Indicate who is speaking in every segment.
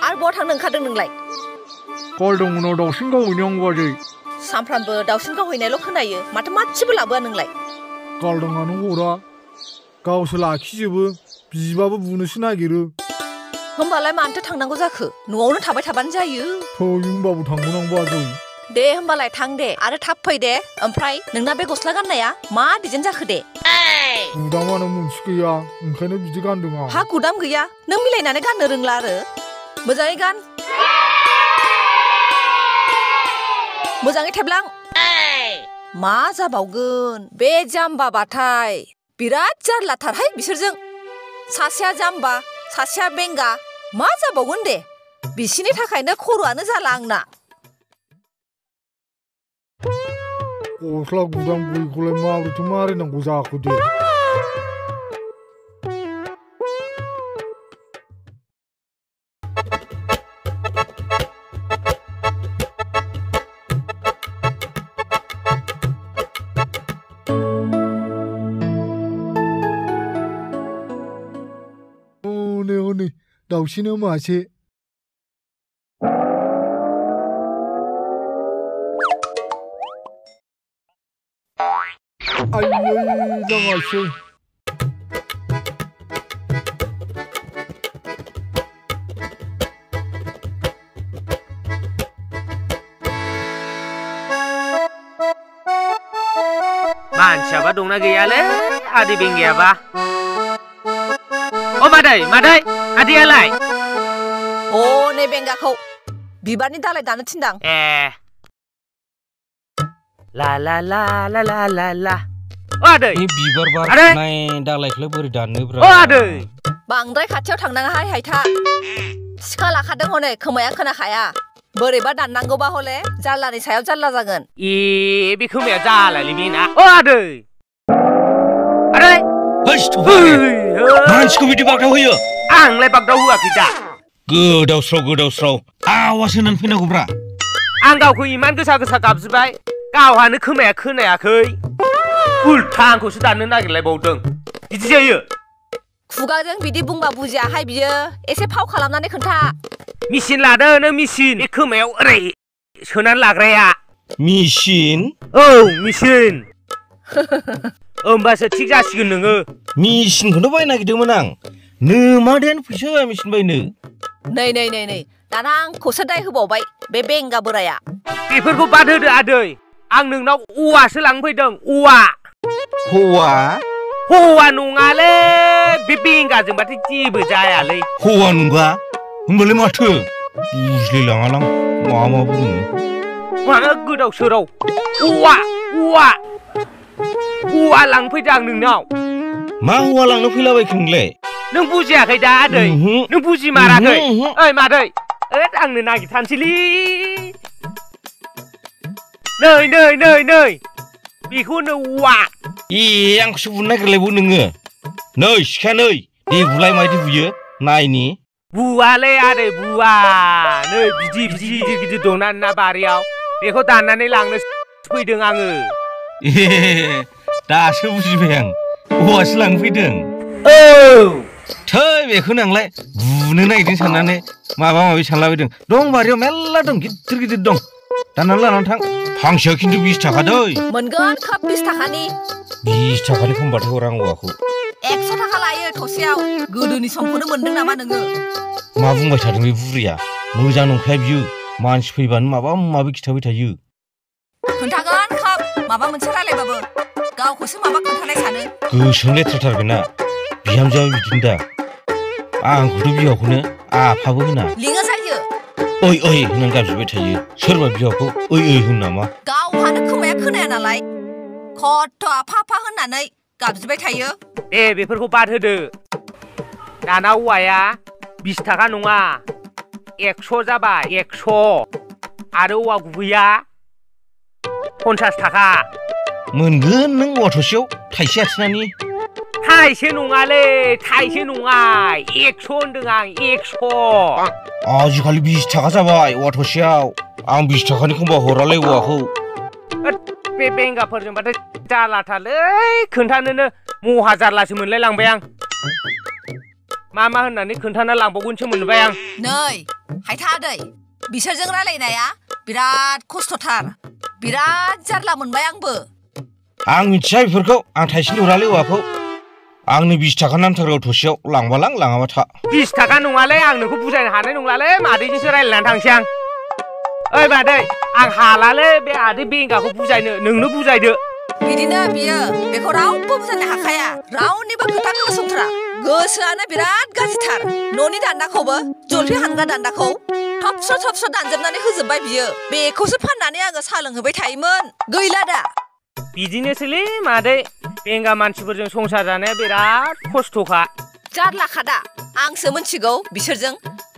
Speaker 1: आरो बहा थांनो ओंखारदों नोंलाय?
Speaker 2: गालदोंमोनाव दाउसिन गावहैनांगौ बाजै।
Speaker 1: सानफ्रामबो दाउसिन गावहैनायल' खोनायो, माथो मानसिबो लाबोआ नोंलाय?
Speaker 2: गालदोंआनो हरा, गावसो लाखिजोबो, बिबाबो बुनोसो नागिरो।
Speaker 1: होमबालाय मानोथो थांनांगौ जाखो? न'आवनो थाबाय थाबानो जायो।
Speaker 2: थौ होमबाबो थांगोन बाजै।
Speaker 1: दे होमबालाय थां दे, आरो थाब फै दे। ओमफ्राय नोंना बे गस्ला गाननाया मा डिजाइन जाखो दे?
Speaker 2: गुदामानो मोनसे गैया, ओंखायनो बिदि गानदों आं।
Speaker 1: हा गुदाम गैया? नों मिलायनानै गाननो रोंला आरो। मोजाङै गान। मोजाङै थेबलां। मा जाबावगोन बे जाम्बाबाथाय, बिराद जारलाथारहाय बिसोरजों। सासेया जाम्बा, सासेया बेंगा, मा जाबावगोन दे। बिसिनि थाखायनो खर'आनो जाला आंना।
Speaker 2: गस्ला गुदाम गैयिखौलाय माबोरैथो मारिनांगौ जाखो दे। हनै हनै दाउसिना मासे। आयै जामासै।
Speaker 3: मानसियाबा दंना गैयालै आदै बेंगायाबा। अ मादै मादै आदैयालाय?
Speaker 1: अ नै बेंगाखौ बिबारनि दालाय दानो थिनदां।
Speaker 3: ए ला ला ला ला ला ला ला। अ आदै
Speaker 4: बिबार बारनाय दालायखौलाय बोरै दाननोब्रा?
Speaker 3: अ आदै
Speaker 1: बांद्राय खाथियाव थांनाङाहाय हायथा। सिखा लाखादों हनै, खोमाया खोनाखाया। बोरैबा दाननांगौबा हले जारलानि सायाव जारला जागोन।
Speaker 3: ए बे खोमाया जालालै बेना। अ आदै आदै
Speaker 4: मानसिखौ बिदि बागदाव होयो?
Speaker 3: आंलाय बागदाव होआखै दा।
Speaker 4: गोदावस्राव आवाज होनानै फैनांगौब्रा।
Speaker 3: आं गावखौ इमान गोसा गोसा गाबज्रिबाय, गावहानो खोमाया खोनायाखै। उल्था आंखौसो दाननो नागिरलायबावदों। बिदि जायो?
Speaker 1: खुगाजों बिदि बुंबा बुजियाहाय बियो। एसे फाव खालामनानै खोन्था।
Speaker 3: मेचिन लादो नों मेचिन, बे खोमायाव ओरै सोनानै लाग्राया।
Speaker 4: मेचिन?
Speaker 3: औ मेचिन। होमबासो थिग जासिगोन नोङो।
Speaker 4: मेचिनखौनो बायनो नागिरदोंमोन आं। नोमादैयानो फैसा होआ मेचिन बायनो।
Speaker 1: नै नै नै नै दाना आंखौसो दाय होबावबाय बे बेंगा बोराया।
Speaker 3: बेफोरखौ बाद होदो आदै, आं नोंनाव औवासो लांनो फैदों। औवा।
Speaker 4: हौवा?
Speaker 3: हौवा नङालै, बे बेंगाजोंबाथाय जेबो जायालै।
Speaker 4: हौवा नंगा? होनबालाय माथो? बुजिलायलाङालां मा मा बुङो।
Speaker 3: मा गोदाव सोराव। औवा औवा औवा लांफैदो आं नोंनाव।
Speaker 4: मा औवा लांनो फैलाबायखो नोंलाय?
Speaker 3: नों बुजियाखै दा आदै? नों बुजिमाराखै? ओइ मादै, आंनो नागिरथारसैलै। नै नै नै नै बेखौ होनो औवा।
Speaker 4: ए आंखौसो बुनो नागिरलायबाव नोङो? नै सिखा नै, दे बुलाय मायदि बुयो नायनि।
Speaker 3: बुवालै आदै बुवा। नै बिदि बिदि गिदिर गिदिर दंना ना बारियाव, बेखौ दाननानै लांनो फैदों आङो।
Speaker 4: ए दासो बुजिबाय आं, औवासो लांनो फैदों।
Speaker 3: औ
Speaker 4: थै बेखौनो आंलाय बुनो नागिरदों साननानै माबा माबि सानलाबायदों। दं बारियाव मेरला दं, गिदिर गिदिर दं। दाननानै लानानै थां। फांसेयाव खिन्थु 20 थाखा दै।
Speaker 1: मोनगोन खोब 20 थाखानि।
Speaker 4: 20 थाखानि खमबाथाय हरा आं औवाखौ।
Speaker 1: 100 थाखा लायो थसेयाव। गोदोनि समखौनो मोनदों नामा नोङो?
Speaker 4: मा बुंबाय थादों बे बुरिया? मोजां नंखाया बियो, मानसि फैबानो माबा माबि खिथाबाय थायो।
Speaker 1: खोन्थागोन खोब, माबा मोनसे रायलायबाबो गावखौसो माबा खोन्थानाय सानो।
Speaker 4: गोसोआनो लेथ्राथार बेना, बिहामजोआबो बिदिनो दा। आंखौथ' बिहावखौनो आफाबो होना।
Speaker 1: लिङो जायो।
Speaker 4: ओइ ओइ होननानै गाबज्रिबाय थायो। सोरबा बिहावखौ ओइ ओइ होनो नामा?
Speaker 1: गावहानो खोमाया खोनाया नालाय, खथ' आफा आफा होननानै गाबज्रिबाय थायो।
Speaker 3: दे बेफोरखौ बाद होदो। दाना औवाया 20 थाखा नङा, 100 जाबाय, 100। आरो औवा गुबैया 50 थाखा।
Speaker 4: मोनगोन नों औवा थसेयाव थाइसे आथिनानि।
Speaker 3: थाइसे नङालै, थाइसे नङा, 100 होनदों आं, 100।
Speaker 4: आजिखालि 20 थाखा जाबाय औवा थसेयाव। आं 20 थाखानि खमबा हरालै औवाखौ।
Speaker 3: बे बेंगाफोरजोंबाथाय जारलाथारलै, खोन्थानोनो महा जारलासो मोनलाय लांबाय आं। मा मा होननानै खोन्थाना लांबावगोनसो मोनबाय आं।
Speaker 1: नै हायथा दै बिसोरजों रायलायनाया बिराद खस्थ'थार बिराद जारला मोनबाय आंबो
Speaker 4: आं मिथिया बेफोरखौ आं थाइसेल' हरालै औवाखौ आंनो 20 थाखा नांथारगौ थसेयाव लांबा लां लाङाबा था
Speaker 3: 20 थाखा नङालै आं नोंखौ बुजायनो हानाय नंलालै मादैजोंसो रायलायनानै थांसै आं ओइ मादै आं हालालै बे आदै बेंगाखौ बुजायनो नोंनो बुजायदो
Speaker 1: बिदिनो बियो बेखौ रावबो बुजायनो हाखाया रावनिबो खोथा खोनासंथ्रा गोसोआनो बिराद गाज्रिथार न'नि दान्दाखौबो जलफि हानग्रा दान्दाखौ थबस्र' दानजोबनानै होजोबबाय बियो बेखौसो फाननानै आङो साहा लोंहोबाय थायोमोन गैला दा
Speaker 3: बिदिनोसैलै मादै बेंगा मानसिफोरजों संसार जानाया बिराद खस्थ'खा
Speaker 1: जारलाखादा आंसो मिथिगौ बिसोरजों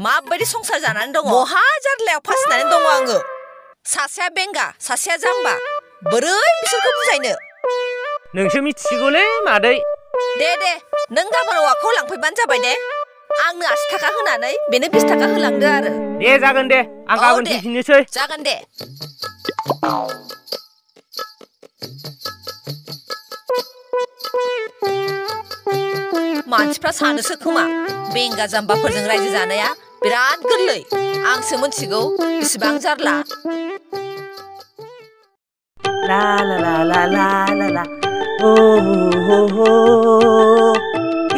Speaker 1: माबायदि संसार जानानै दङ महा जारलायाव फासिनानै दङ आङो सासेया बेंगा सासेया जाम्बा बोरै बिसोरखौ बुजायनो
Speaker 3: नोंसो मिथिसिगौलै मादै
Speaker 1: दे नों गाबोन औवाखौ लांफैबानो जाबाय दे आंनो 80 थाखा होनानै बेनो 20 थाखा होलांदो आरो
Speaker 3: दे जागोन दे आं गाबोन फैफिननोसै
Speaker 1: जागोन दे मानसिफ्रा सानोसो खोमा बेंगा जाम्बाफोरजों रायजो जानाया बिराद गोरलै आंसो मिथिगौ बेसेबां जारला
Speaker 3: ला ला ला ला ला ला ला ओ हो हो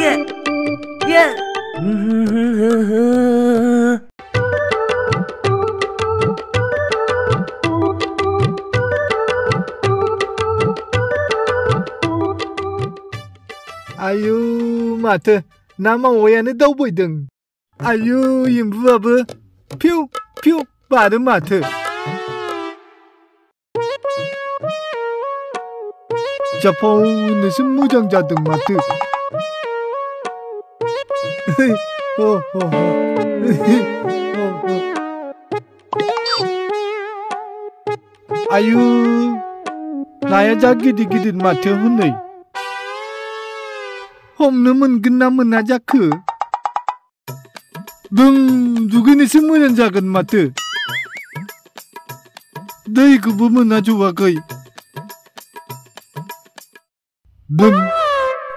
Speaker 3: ये ये
Speaker 2: आयु माथो ना मावायानो दावबायदों आयु एम्बुआबो फिउ फिउ बारो माथो जाफावनोसो मोजां जादों माथो आयु नाया जा गिदिर गिदिर माथो हनै हमनो मोनगोन ना मोना जाखो दुगैनोसो मोजां जागोन माथो दैखौबो मोना जवाखै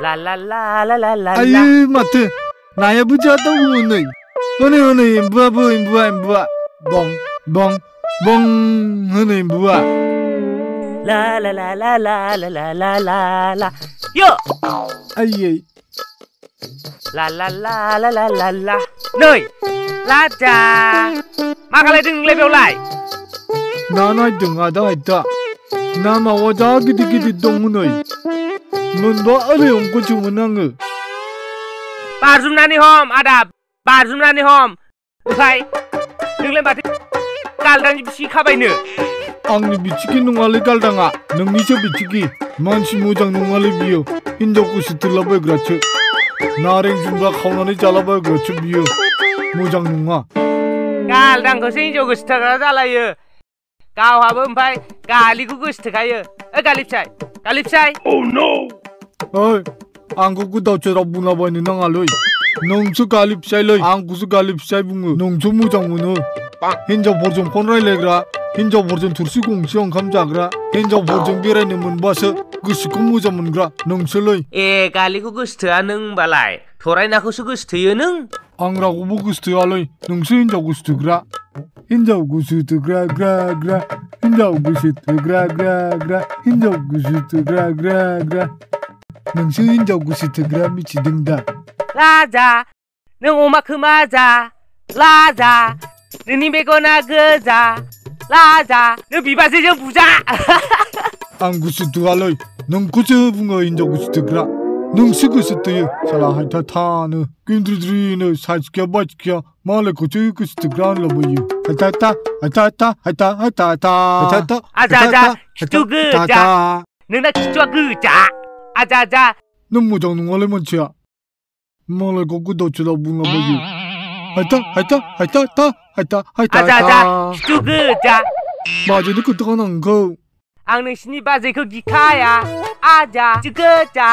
Speaker 3: ला ला ला ला ला ला
Speaker 2: आयु माथो नायाबो जा दावो नै हनै एम्बुआ बं बं बं होनो एम्बुआ
Speaker 3: ला ला ला ला ला ला ला ला ला ला यो
Speaker 2: आयै
Speaker 3: ला ला ला ला ला ला ला नै लाजा मा खालायदों नोंलाय बेयावलाय
Speaker 2: ना नायदों आदा आयदा ना मावा जा गिदिर गिदिर दं नै मोनबा ओरै हमखोसोमोन आङो
Speaker 3: बारजुमनानै हम आदा बारजुमनानै हम ओमफ्राय नोंलाय माथो गालदांनि बिसि खाबायनो
Speaker 2: आंनि बिथिखि नङालै गालदाङा नोंनिसो बिथिखि मानसि मोजां नङालै बियो हिनजावखौ सुथुरलाबायग्रासो नारें जुमब्रा खावनानै जालाबायग्रासो बियो मोजां नङा
Speaker 3: गालदांखौसो हिनजाव गोसोथोग्रा जालायो गावहाबो ओमफ्राय गालिखौ गोसोथोखायो ओइ गालि फिसाय
Speaker 2: ओइ आंखौ गोदाव सोराव बुंलाबायनो नाङालै नोंसो गालि फिसायलै आंखौसो गालि फिसाय बुङो नोंसो मोजां मोनो हिनजावफोरजों फन रायलायग्रा हिनजावफोरजों थुरसि गंसे ओंखाम जाग्रा हिनजावफोरजों बेरायनो मोनबासो गोसोखौ मोजां मोनग्रा नोंसोलै
Speaker 3: ए गालिखौ गोसोथोआ नों होनबालाय थरायनाखौसो गोसोथोयो नों
Speaker 2: आं रावखौबो गोसोथोआलै नोंसो हिनजाव गोसोथोग्रा हिनजाव गोसोथोग्रा ग्रा ग्रा हिनजाव गोसोथोग्रा ग्रा ग्रा हिनजाव गोसोथोग्रा ग्रा ग्रा नोंसो हिनजाव गोसोथोग्रा मिथिदों दा
Speaker 3: लाजा नों अमा खोमा जा लाजा नोंनि मेगना गोजा लाजा नों बिबाजैजों बुजा
Speaker 2: आं गोसोथोआलै नोंखौसो बुङो हिनजाव गोसोथोग्रा नोंसो गोसोथोयो साला हायथा थानो गेन्द्रिद्रिनो साइज गैया बाइज गैया मालायखौसो गोसोथोग्रा होनलाबायो हायथा
Speaker 3: आजा खिथु गोजा नोंना खिथुआ गोजा आजा
Speaker 2: नों मोजां नङालै मानसिया मालायखौ गोदाव सोराव बुंलाबायो
Speaker 3: आजा खिथु गोजा
Speaker 2: बाजैनो खोन्थागोन आं नोंखौ
Speaker 3: आं नोंसिनि बाजैखौ गिखाया आजा गोजा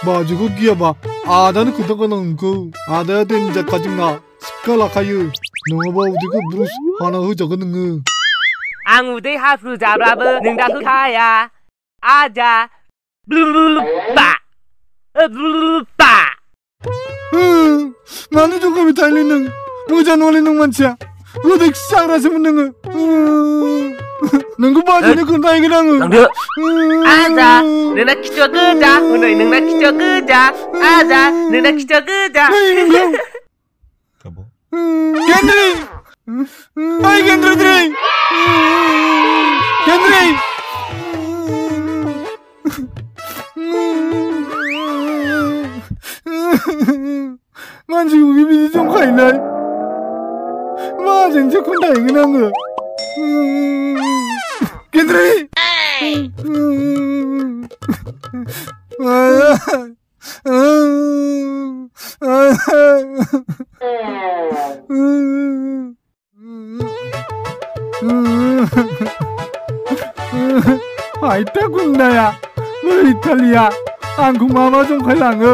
Speaker 2: बाजैखौ गियाबा आदानो खोन्थागोन आं नोंखौ आदाया देनजारखा जोंना सिक्का लाखायो नङाबा उदैखौ ब्रुस हाना होजागोन नोङो
Speaker 3: आं उदै हाफ्रु जाब्लाबो नोंदाखौ खाया आजा ब्लुब्लुब्बा ब्लुब्बा
Speaker 2: मानो जगायबाय थायोलै नों मोजां नङालै नों मानसिया गोदै जाग्रासोमोन नोङो नोंखौ बाजैनो खोन्थाहैगोन आङो
Speaker 3: थांदो आजा नोंना खिथुआ गोजा हनै नोंना खिथुआ गोजा आजा नोंना खिथुआ गोजा
Speaker 2: गेन्द्रि ओइ गेन्द्रि गेन्द्रि मानसिखौ बिदि जंखायनाय माजोंसो खोन्थाहैगोन आङो गेन्द्रि हायथा गुन्दाया बैथालिया आंखौ मा जंखायलाङो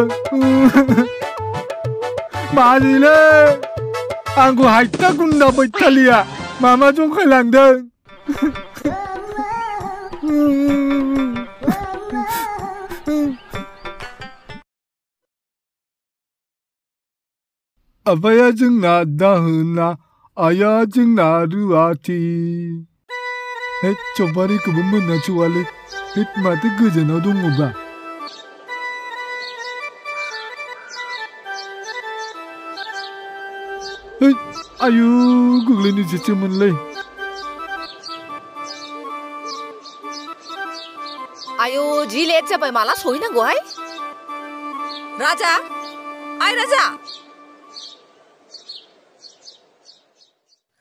Speaker 2: बाजिलै आंखौ हायथा गुन्दा बैथालिया मा जंखायलांदों आफाया जोंना दाहोना आइया जोंना रुवाथि सफारिखौबो मोननांसौआलै माथो गोजानाव दङबा आयु गोग्लैनोसोमोनलै
Speaker 1: आयु जि लेट जाबाय माला सहैनांगौहाय राजा आइ राजा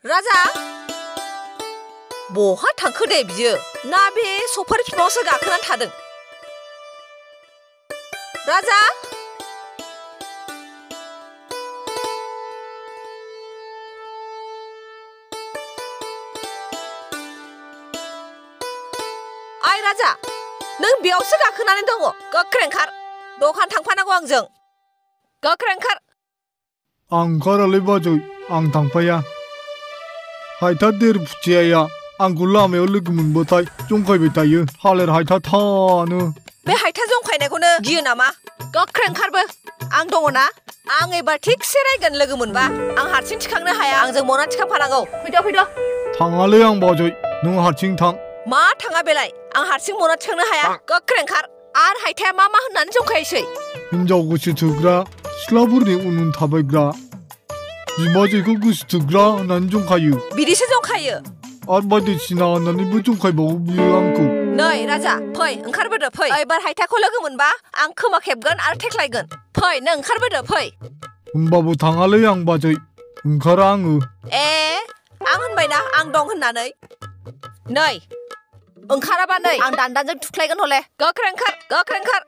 Speaker 1: राजा बहा थांखो दे बियो ना बे सफारि बिफाङावसो गाखोनानै थादों राजा आइ राजा नों बेयावसो गाखोनानै दङ गोख्रै ओंखार दखान थांफानांगौ आंजों गोख्रै ओंखार
Speaker 2: आं ओंखारालै बाजै आं थांफाया हायथा देरफुथियाया आंखौ लामायाव लोगो मोनबाथाय जंखायबाय थायो थालिर हायथा थानो
Speaker 1: बे हायथा जंखायनायखौनो गियो नामा गोख्रै ओंखारबो आं दङना आं एबार थिगसे रायगोन लोगो मोनबा आं हारसिं थिखांनो हाया आंजों मना थिखांफानांगौ फैद'
Speaker 2: थाङालै आं बाजै नों हारसिं थां
Speaker 1: मा थाङा बेलाय आं हारसिं मना थिखांनो हाया गोख्रै ओंखार आर हायथाया मा होननानै जंखायोसै
Speaker 2: हिनजाव गोसो थोग्रा सिख्लाफोरनि उन थाबायग्रा बिबाजैखौ गोसो थोग्रा होननानै जंखायो
Speaker 1: बिदिसो जंखायो
Speaker 2: आरो बायदिसिना होननानैबो जंखायबावो बियो आंखौ
Speaker 1: नै राजा फै ओंखारबोदो फै एबार हायथाखौ लोगो मोनबा आं खोमा खेबगोन आरो थेख्लायगोन फै नों ओंखारबोदो फै
Speaker 2: होमबाबो थाङालै आं बाजै ओंखारा आङो
Speaker 1: आं होनबायना आं दं होननानै नै ओंखाराबा नै आं दान्दाजों थुख्लायगोन हले गोख्रै ओंखार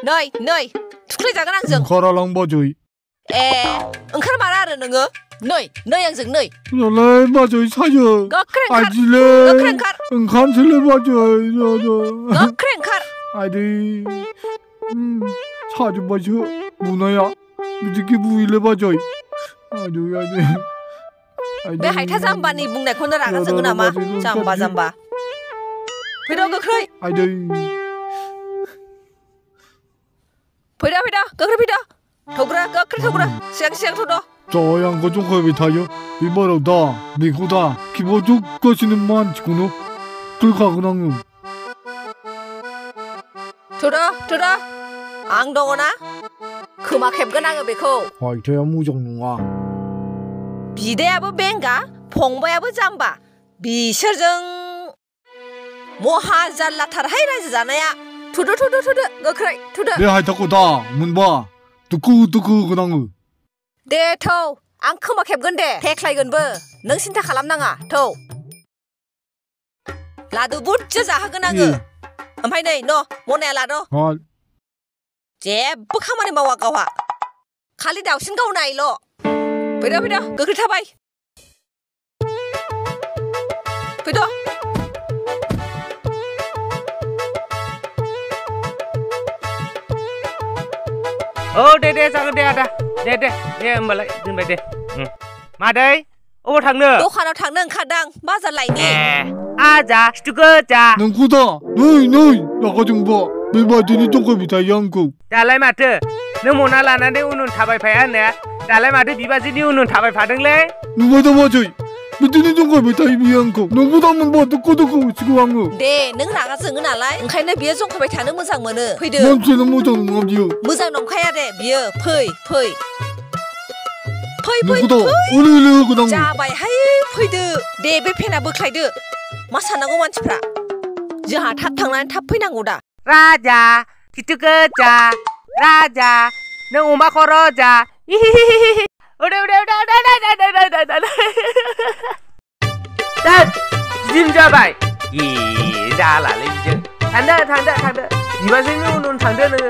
Speaker 1: नै थुख्लायजागोन आंजों
Speaker 2: ओंखारालां बाजै
Speaker 1: ओंखारमारा आरो नोङो नै आंजों नै
Speaker 2: जालाय बाजै सायो
Speaker 1: गोख्रै ओंखार
Speaker 2: आदिले
Speaker 1: गोख्रै ओंखार
Speaker 2: ओंखारनोसैलै बाजै
Speaker 1: गोख्रै ओंखार
Speaker 2: आदै साजोब्बायसो बुनाया बिदिखि बुयोलै बाजै आदै
Speaker 1: बे हायथा जाम्बानि बुंनायखौनो रागा जोङो नामा जाम्बा फैद' गोख्रै
Speaker 2: आदै
Speaker 1: फैद' गोख्रै फैद' थौग्रा गोख्रै थौग्रा सिगां थौद'
Speaker 2: जय आंखौ जंखायबाय थायो बेबाराव दा बेखौ दा खिबाव जगासिनो मानसिखौनो थैखागोन आङो
Speaker 1: थौद' आं दङना खोमा खेबगोन आङो बेखौ
Speaker 2: हायथाया मोजां नङा
Speaker 1: बिदायाबो बेंगा फंबायाबो जाम्बा बिसोरजों महा जारलाथारहाय रायजो जानाया थुदो गोख्रै थुदो
Speaker 2: बे हायथाखौ दा मोनबा दुखु होगोन आङो
Speaker 1: दे थौ आं खोमा खेबगोन दे थेख्लायगोनबो नों सिन्था खालामनाङा थौ लादु बुरजा जाहोगोन आङो ओमफ्राय नै मनाया लाद' जेबो खामानि मावा गावहा खालि दाउसिन गावनायल' फैद' गोख्रै थाबाय फैद'
Speaker 3: दे जागोन दे आदा दे होमबालाय दोनबाय दे मादै अबाव थांनो
Speaker 1: दखानाव थांनो ओंखारदां बाजार लायनि
Speaker 3: आजा खिथु गोजा
Speaker 2: नोंखौ दा नै रागा जोंबा बेबायदिनो जंखायबाय थायो आंखौ
Speaker 3: दालाय माथो नों मना लानानै उन थाबाय फाया होननाया दालाय माथो बिबाजैनि उन थाबायफादोंलै
Speaker 2: नुबाय दा बाजै बिदिनो जंखायबाय थायो बियो आंखौ नोंबो दा मोनबा दोखो होसिगौ आङो
Speaker 1: दे नों रागा जोङो नालाय ओंखायनो बियो जंखायबाय थानो मोजां मोनो फैदो
Speaker 2: मानसियानो मोजां नङा बियो
Speaker 1: मोजां नंखाया दे बियो फै फै फै फै
Speaker 2: नोंखौ दा ओलै ओलै होगोन आङो
Speaker 1: जाबायहाय फैदो दे बे फेना बोख्लायदो मा साननांगौ मानसिफ्रा जोंहा थाब थांनानै थाब फैनांगौ दा
Speaker 3: राजा खिथु गोजा राजा नों अमा खर' जा जिम जाबाय जालालै बिजों थांदो बिबाजैनि उन थांदो नोङो